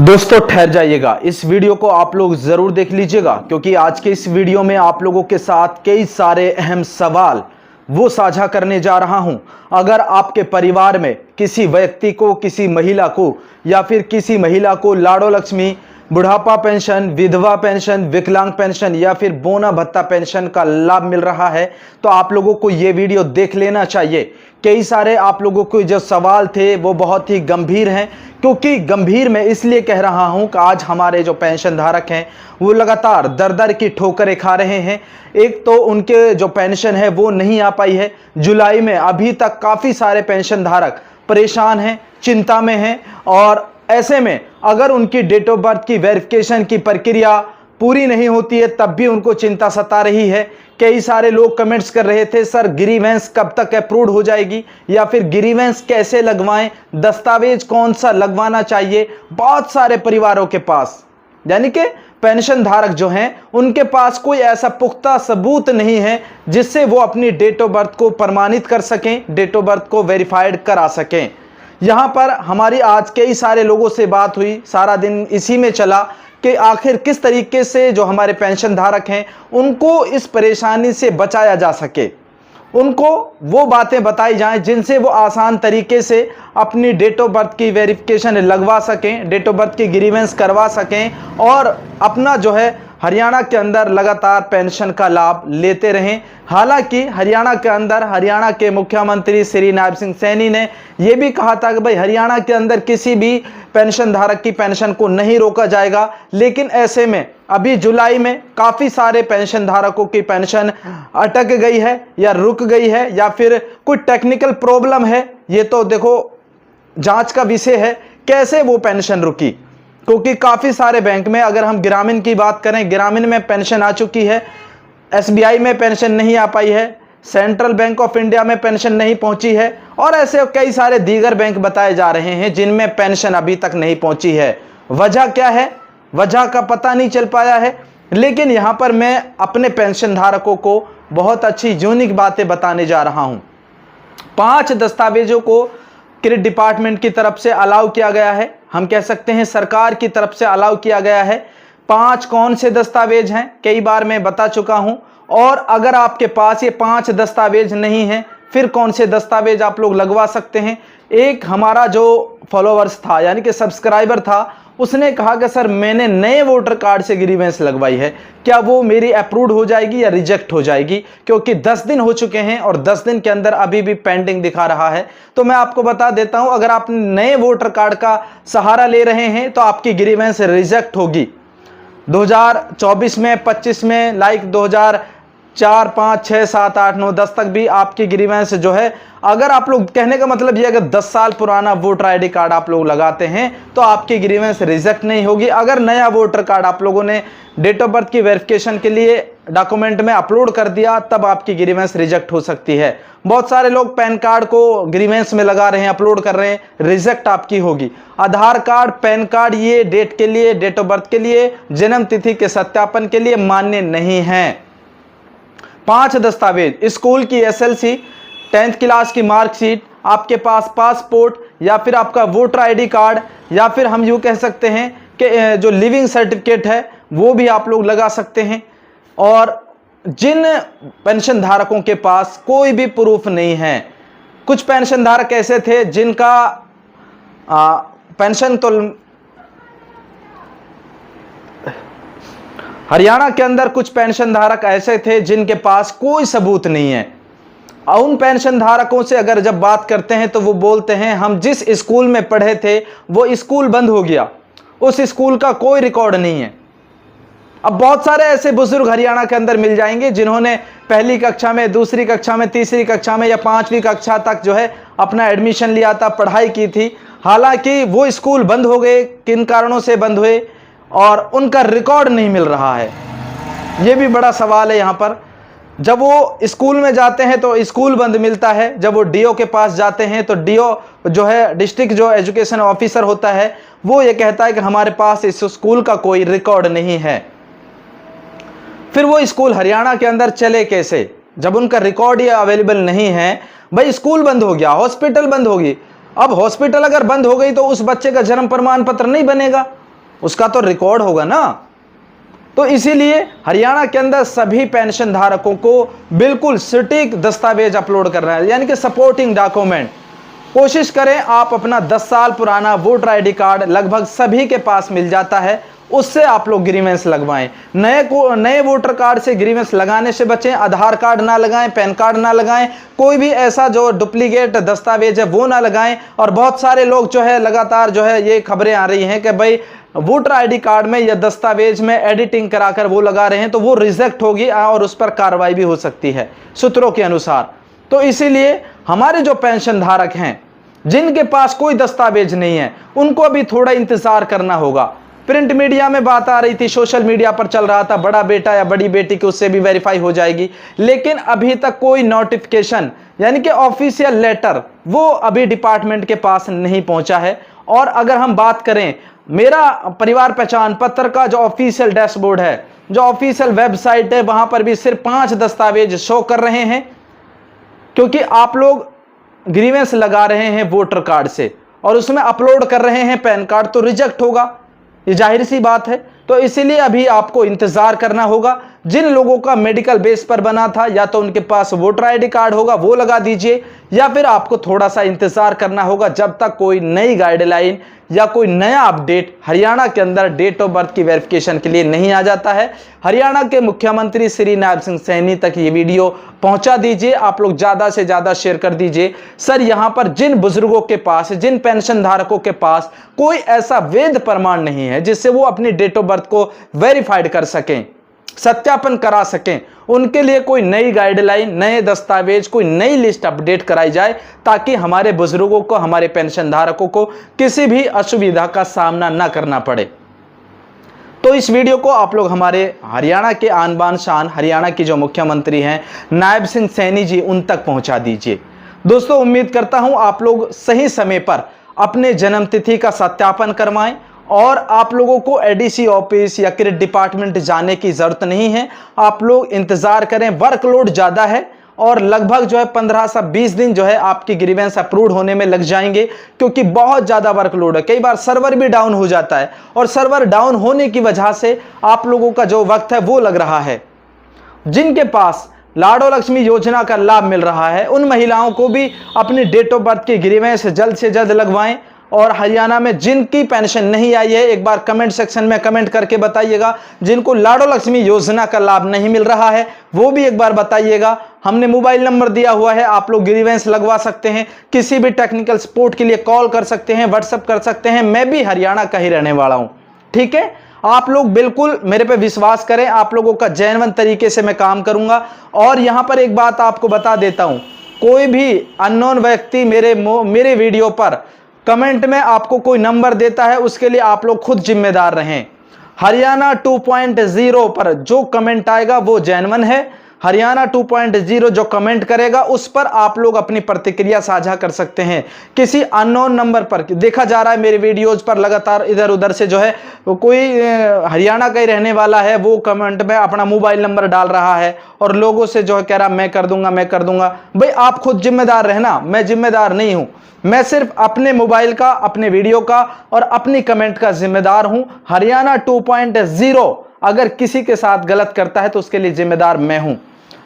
दोस्तों ठहर जाइएगा, इस वीडियो को आप लोग जरूर देख लीजिएगा क्योंकि आज के इस वीडियो में आप लोगों के साथ कई सारे अहम सवाल वो साझा करने जा रहा हूं। अगर आपके परिवार में किसी व्यक्ति को, किसी महिला को या फिर किसी महिला को लाड़ो लक्ष्मी, बुढ़ापा पेंशन, विधवा पेंशन, विकलांग पेंशन या फिर बोना भत्ता पेंशन का लाभ मिल रहा है तो आप लोगों को ये वीडियो देख लेना चाहिए। कई सारे आप लोगों को जो सवाल थे वो बहुत ही गंभीर हैं, क्योंकि गंभीर मैं इसलिए कह रहा हूं कि आज हमारे जो पेंशन धारक हैं वो लगातार दर दर की ठोकरें खा रहे हैं। एक तो उनके जो पेंशन है वो नहीं आ पाई है जुलाई में, अभी तक काफ़ी सारे पेंशन धारक परेशान हैं, चिंता में हैं और ऐसे में अगर उनकी डेट ऑफ बर्थ की वेरिफिकेशन की प्रक्रिया पूरी नहीं होती है तब भी उनको चिंता सता रही है। कई सारे लोग कमेंट्स कर रहे थे, सर ग्रीवेंस कब तक अप्रूव हो जाएगी या फिर ग्रीवेंस कैसे लगवाएं, दस्तावेज कौन सा लगवाना चाहिए। बहुत सारे परिवारों के पास यानी कि पेंशन धारक जो हैं उनके पास कोई ऐसा पुख्ता सबूत नहीं है जिससे वो अपनी डेट ऑफ बर्थ को प्रमाणित कर सकें, डेट ऑफ बर्थ को वेरीफाइड करा सकें। यहाँ पर हमारी आज कई सारे लोगों से बात हुई, सारा दिन इसी में चला कि आखिर किस तरीके से जो हमारे पेंशन धारक हैं उनको इस परेशानी से बचाया जा सके, उनको वो बातें बताई जाएं जिनसे वो आसान तरीके से अपनी डेट ऑफ बर्थ की वेरिफिकेशन लगवा सकें, डेट ऑफ बर्थ की ग्रीवेंस करवा सकें और अपना जो है हरियाणा के अंदर लगातार पेंशन का लाभ लेते रहें। हालांकि हरियाणा के अंदर हरियाणा के मुख्यमंत्री श्री नायब सिंह सैनी ने यह भी कहा था कि भाई हरियाणा के अंदर किसी भी पेंशन धारक की पेंशन को नहीं रोका जाएगा, लेकिन ऐसे में अभी जुलाई में काफ़ी सारे पेंशन धारकों की पेंशन अटक गई है या रुक गई है या फिर कोई टेक्निकल प्रॉब्लम है। ये तो देखो जांच का विषय है कैसे वो पेंशन रुकी, क्योंकि काफ़ी सारे बैंक में, अगर हम ग्रामीण की बात करें, ग्रामीण में पेंशन आ चुकी है, एसबीआई में पेंशन नहीं आ पाई है, सेंट्रल बैंक ऑफ इंडिया में पेंशन नहीं पहुंची है और ऐसे कई सारे दीगर बैंक बताए जा रहे हैं जिनमें पेंशन अभी तक नहीं पहुंची है। वजह क्या है, वजह का पता नहीं चल पाया है। लेकिन यहाँ पर मैं अपने पेंशन धारकों को बहुत अच्छी यूनिक बातें बताने जा रहा हूँ। 5 दस्तावेजों को क्रेडिट डिपार्टमेंट की तरफ से अलाउ किया गया है, हम कह सकते हैं सरकार की तरफ से अलाउ किया गया है। 5 कौन से दस्तावेज हैं कई बार मैं बता चुका हूं, और अगर आपके पास ये 5 दस्तावेज नहीं हैं फिर कौन से दस्तावेज आप लोग लगवा सकते हैं। एक हमारा जो फॉलोअर्स था यानी कि सब्सक्राइबर था, उसने कहा कि सर मैंने नए वोटर कार्ड से ग्रीवेंस लगवाई है, क्या वो मेरी अप्रूव्ड हो जाएगी या रिजेक्ट हो जाएगी, क्योंकि 10 दिन हो चुके हैं और 10 दिन के अंदर अभी भी पेंडिंग दिखा रहा है। तो मैं आपको बता देता हूं, अगर आप नए वोटर कार्ड का सहारा ले रहे हैं तो आपकी ग्रीवेंस रिजेक्ट होगी 2024 में, 25 में, लाइक 2004, 5, 6, 7, 8, 9, 10 तक भी आपकी ग्रीवेंस जो है, अगर आप लोग, कहने का मतलब ये अगर 10 साल पुराना वोटर आईडी कार्ड आप लोग लगाते हैं तो आपकी ग्रीवेंस रिजेक्ट नहीं होगी। अगर नया वोटर कार्ड आप लोगों ने डेट ऑफ बर्थ की वेरिफिकेशन के लिए डॉक्यूमेंट में अपलोड कर दिया तब आपकी ग्रीवेंस रिजेक्ट हो सकती है। बहुत सारे लोग पैन कार्ड को ग्रीवेंस में लगा रहे हैं, अपलोड कर रहे हैं, रिजेक्ट आपकी होगी। आधार कार्ड, पैन कार्ड ये डेट के लिए, डेट ऑफ बर्थ के लिए, जन्म तिथि के सत्यापन के लिए मान्य नहीं है। 5 दस्तावेज, स्कूल की एसएलसी, 10th क्लास की मार्कशीट, आपके पास पासपोर्ट या फिर आपका वोटर आईडी कार्ड या फिर हम यूँ कह सकते हैं कि जो लिविंग सर्टिफिकेट है वो भी आप लोग लगा सकते हैं। और जिन पेंशन धारकों के पास कोई भी प्रूफ नहीं है, कुछ पेंशन धारक ऐसे थे जिनका पेंशन तो हरियाणा के अंदर कुछ पेंशन धारक ऐसे थे जिनके पास कोई सबूत नहीं है। उन पेंशन धारकों से अगर जब बात करते हैं तो वो बोलते हैं हम जिस स्कूल में पढ़े थे वो स्कूल बंद हो गया, उस स्कूल का कोई रिकॉर्ड नहीं है। अब बहुत सारे ऐसे बुजुर्ग हरियाणा के अंदर मिल जाएंगे जिन्होंने पहली कक्षा में, दूसरी कक्षा में, तीसरी कक्षा में या 5वीं कक्षा तक जो है अपना एडमिशन लिया था, पढ़ाई की थी, हालांकि वो स्कूल बंद हो गए, किन कारणों से बंद हुए और उनका रिकॉर्ड नहीं मिल रहा है। ये भी बड़ा सवाल है यहाँ पर। जब वो स्कूल में जाते हैं तो स्कूल बंद मिलता है, जब वो डीओ के पास जाते हैं तो डीओ जो है, डिस्ट्रिक्ट जो एजुकेशन ऑफिसर होता है, वो ये कहता है कि हमारे पास इस स्कूल का कोई रिकॉर्ड नहीं है। फिर वो स्कूल हरियाणा के अंदर चले कैसे जब उनका रिकॉर्ड ही अवेलेबल नहीं है। भाई स्कूल बंद हो गया, हॉस्पिटल बंद होगी, अब हॉस्पिटल अगर बंद हो गई तो उस बच्चे का जन्म प्रमाण पत्र नहीं बनेगा, उसका तो रिकॉर्ड होगा ना। तो इसीलिए हरियाणा के अंदर सभी पेंशन धारकों को बिल्कुल सटीक दस्तावेज अपलोड करना है, यानी कि सपोर्टिंग डॉक्यूमेंट। कोशिश करें आप अपना 10 साल पुराना वोटर आईडी कार्ड लगभग सभी के पास मिल जाता है, उससे आप लोग ग्रीवेंस लगवाएं। नए वोटर कार्ड से ग्रीवेंस लगाने से बचें। आधार कार्ड ना लगाएं, पैन कार्ड ना लगाएं, कोई भी ऐसा जो डुप्लीकेट दस्तावेज है वो ना लगाएं। और बहुत सारे लोग जो है लगातार जो है ये खबरें आ रही हैं कि भाई वोटर आईडी कार्ड में या दस्तावेज में एडिटिंग कराकर वो लगा रहे हैं, तो वो रिजेक्ट होगी और उस पर कार्रवाई भी हो सकती है सूत्रों के अनुसार। तो इसीलिए हमारे जो पेंशन धारक हैं जिनके पास कोई दस्तावेज नहीं है, उनको भी थोड़ा इंतजार करना होगा। प्रिंट मीडिया में बात आ रही थी, सोशल मीडिया पर चल रहा था, बड़ा बेटा या बड़ी बेटी की उससे भी वेरीफाई हो जाएगी, लेकिन अभी तक कोई नोटिफिकेशन यानी कि ऑफिशियल लेटर वो अभी डिपार्टमेंट के पास नहीं पहुंचा है। और अगर हम बात करें मेरा परिवार पहचान पत्र का जो ऑफिशियल डैशबोर्ड है, जो ऑफिशियल वेबसाइट है, वहां पर भी सिर्फ 5 दस्तावेज शो कर रहे हैं, क्योंकि आप लोग ग्रीवेंस लगा रहे हैं वोटर कार्ड से और उसमें अपलोड कर रहे हैं पैन कार्ड, तो रिजेक्ट होगा, ये जाहिर सी बात है। तो इसीलिए अभी आपको इंतजार करना होगा। जिन लोगों का मेडिकल बेस पर बना था, या तो उनके पास वोटर आईडी कार्ड होगा वो लगा दीजिए, या फिर आपको थोड़ा सा इंतजार करना होगा जब तक कोई नई गाइडलाइन या कोई नया अपडेट हरियाणा के अंदर डेट ऑफ बर्थ की वेरिफिकेशन के लिए नहीं आ जाता है। हरियाणा के मुख्यमंत्री श्री नायब सिंह सैनी तक ये वीडियो पहुंचा दीजिए, आप लोग ज्यादा से ज्यादा शेयर कर दीजिए। सर यहाँ पर जिन बुजुर्गों के पास, जिन पेंशन धारकों के पास कोई ऐसा वैध प्रमाण नहीं है जिससे वो अपनी डेट ऑफ बर्थ को वेरीफाइड कर सकें, सत्यापन करा सकें, उनके लिए कोई नई गाइडलाइन, नए दस्तावेज, कोई नई लिस्ट अपडेट कराई जाए, ताकि हमारे बुजुर्गों को, हमारे पेंशन धारकों को किसी भी असुविधा का सामना ना करना पड़े। तो इस वीडियो को आप लोग हमारे हरियाणा के आन बान शान, हरियाणा की जो मुख्यमंत्री हैं नायब सिंह सैनी जी, उन तक पहुंचा दीजिए। दोस्तों, उम्मीद करता हूं आप लोग सही समय पर अपने जन्मतिथि का सत्यापन करवाएं और आप लोगों को एडीसी ऑफिस या क्रेडिट डिपार्टमेंट जाने की जरूरत नहीं है। आप लोग इंतजार करें, वर्कलोड ज्यादा है और लगभग जो है 15 से 20 दिन जो है आपकी ग्रीवेंस अप्रूव होने में लग जाएंगे, क्योंकि बहुत ज्यादा वर्कलोड है। कई बार सर्वर भी डाउन हो जाता है और सर्वर डाउन होने की वजह से आप लोगों का जो वक्त है वो लग रहा है। जिनके पास लाडो लक्ष्मी योजना का लाभ मिल रहा है, उन महिलाओं को भी अपनी डेट ऑफ बर्थ की ग्रीवेंस जल्द से जल्द लगवाएं। और हरियाणा में जिनकी पेंशन नहीं आई है, एक बार कमेंट सेक्शन में कमेंट करके बताइएगा। जिनको लाडो लक्ष्मी योजना का लाभ नहीं मिल रहा है वो भी एक बार बताइएगा। हमने मोबाइल नंबर दिया हुआ है, आप लोग ग्रीवेंस लगवा सकते हैं, किसी भी टेक्निकल सपोर्ट के लिए कॉल कर सकते हैं, व्हाट्सएप कर सकते हैं। मैं भी हरियाणा का ही रहने वाला हूं, ठीक है। आप लोग बिल्कुल मेरे पे विश्वास करें, आप लोगों का जेन्युइन तरीके से मैं काम करूंगा। और यहां पर एक बात आपको बता देता हूं, कोई भी अननोन व्यक्ति मेरे वीडियो पर कमेंट में आपको कोई नंबर देता है, उसके लिए आप लोग खुद जिम्मेदार रहें। हरियाणा 2.0 पर जो कमेंट आएगा वो जेन्युइन है। हरियाणा 2.0 जो कमेंट करेगा उस पर आप लोग अपनी प्रतिक्रिया साझा कर सकते हैं। किसी अननोन नंबर पर देखा जा रहा है मेरे वीडियोज पर लगातार इधर उधर से जो है कोई हरियाणा का ही रहने वाला है, वो कमेंट में अपना मोबाइल नंबर डाल रहा है और लोगों से जो है कह रहा मैं कर दूंगा, मैं कर दूंगा। भाई आप खुद जिम्मेदार रहना, मैं जिम्मेदार नहीं हूं। मैं सिर्फ अपने मोबाइल का, अपने वीडियो का और अपनी कमेंट का जिम्मेदार हूं। हरियाणा 2.0 अगर किसी के साथ गलत करता है तो उसके लिए जिम्मेदार मैं हूं।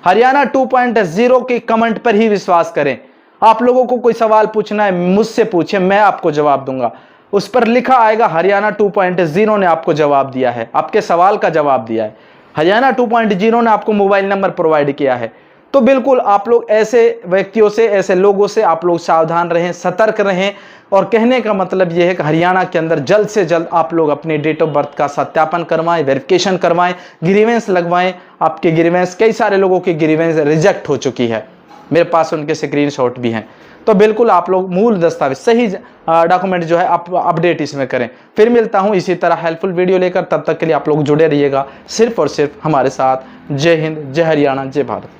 हरियाणा 2.0 के कमेंट पर ही विश्वास करें। आप लोगों को कोई सवाल पूछना है मुझसे पूछे, मैं आपको जवाब दूंगा। उस पर लिखा आएगा हरियाणा 2.0 ने आपको जवाब दिया है, आपके सवाल का जवाब दिया है। हरियाणा 2.0 ने आपको मोबाइल नंबर प्रोवाइड किया है। तो बिल्कुल आप लोग ऐसे व्यक्तियों से, ऐसे लोगों से आप लोग सावधान रहें, सतर्क रहें। और कहने का मतलब यह है कि हरियाणा के अंदर जल्द से जल्द आप लोग अपनी डेट ऑफ बर्थ का सत्यापन करवाएं, वेरिफिकेशन करवाएं, ग्रीवेंस लगवाएं। आपके ग्रीवेंस, कई सारे लोगों की ग्रीवेंस रिजेक्ट हो चुकी है, मेरे पास उनके स्क्रीनशॉट भी हैं। तो बिल्कुल आप लोग मूल दस्तावेज, सही डॉक्यूमेंट जो है आप अपडेट इसमें करें। फिर मिलता हूं इसी तरह हेल्पफुल वीडियो लेकर, तब तक के लिए आप लोग जुड़े रहिएगा सिर्फ और सिर्फ हमारे साथ। जय हिंद, जय हरियाणा, जय भारत।